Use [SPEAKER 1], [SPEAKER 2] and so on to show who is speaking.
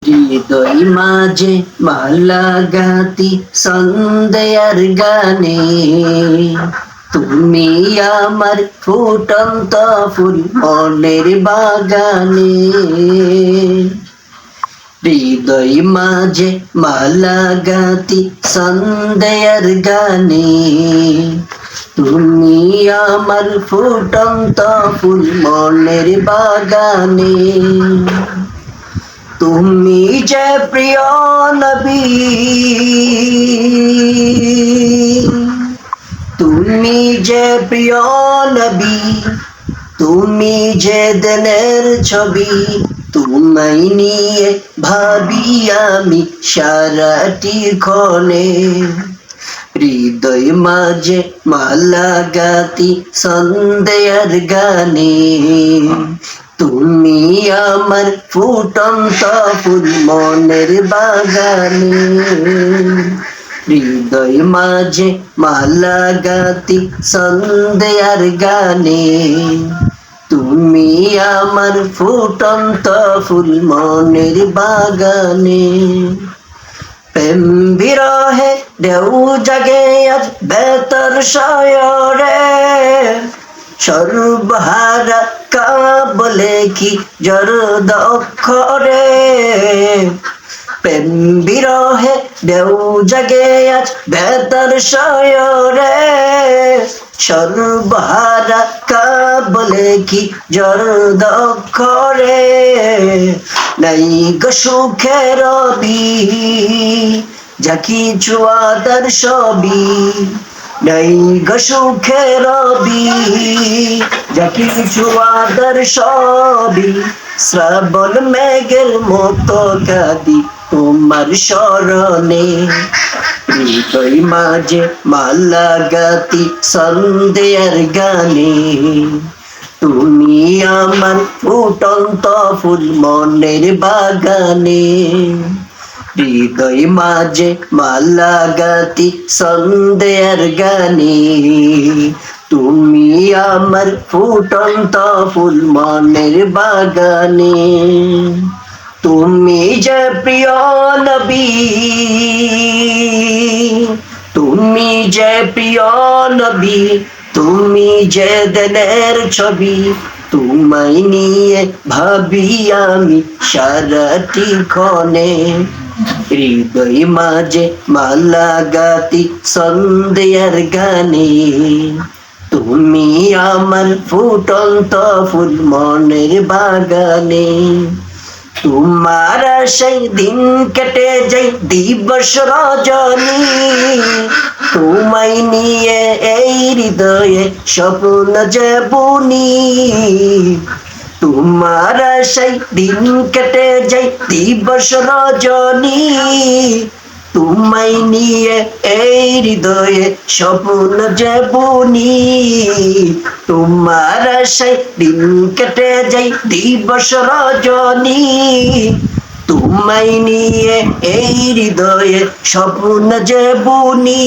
[SPEAKER 1] হৃদয় মাঝে মালা গাতি সন্ধ্যার গানে, তুমি আমার ফুটন্ত ফুল মনের বাগানে। হৃদয় মাঝে মালা গাতি সন্ধ্যার গানে, তুমি আমার ফুটন্ত ফুল মনের বাগানে। তুমি যে প্রিয় নবী, তুমি যে প্রিয় নবী, তুমি যে দিনের ছবি, তোমায় নিয়ে ভাবি আমি সারাটি ক্ষণে। হৃদয় মাঝে মালা গাতি সন্ধ্যার গানে, তুমি আমার ফুটন্ত ফুল মনের বাগানে। হৃদয় মাঝে মালা গাতি সন্ধ্যার গানে, তুমি আমার ফুটন্ত ফুল মনের বাগানে। প্রেম বিরহে ঢেউ জাগে আজ বেতর শয়রে, সর্বহারা কা বলে কি জরদ অক্ষরে। প্রেম বিরহে ঢেউ জাগে আজ বেতর শয়রে, সর্বহারা কা বলে কি জরদ অক্ষরে। নাই গো সুখের রবি, যা কিছু আদর সবই, নাই গো সুখের রবি, যা কিছু আদর সবই। শ্রাবণ মেঘের মতো কাঁদি তোমার স্মরণে। হৃদয় মাঝে মালা গাতি সন্ধ্যার গানে, তুমি আমার ফুটন্ত ফুল মনের বাগানে। হৃদয় মাঝে মালা গাতি সন্ধ্যার গানে, তুমি আমার ফুটন্ত ফুল মনের বাগানে। তুমি যে প্রিয় নবী, তুমি যে প্রিয় নবী, তুমি যে দিনের ছবি, তোমায় নিয়ে ভাবি আমি সারাটি ক্ষণে। হৃদয় মাঝে মালা গাতি সন্ধ্যার গানে, তুমি আমার ফুটন্ত ফুল মনের বাগানে। তোমার সেই দিন কেটে যাই দিবস রজনী, তোমায় নিয়ে এই হৃদয়ে স্বপ্ন যে বুনি। তোমার সেই দিন কেটে যাই দিবস রজনী, তোমায় নিয়ে এই হৃদয়ে স্বপ্ন যে বুনি। তোমার সেই দিন কেটে যাই দিবস রজনী, তোমায় নিয়ে এই হৃদয়ে স্বপ্ন যে বুনি।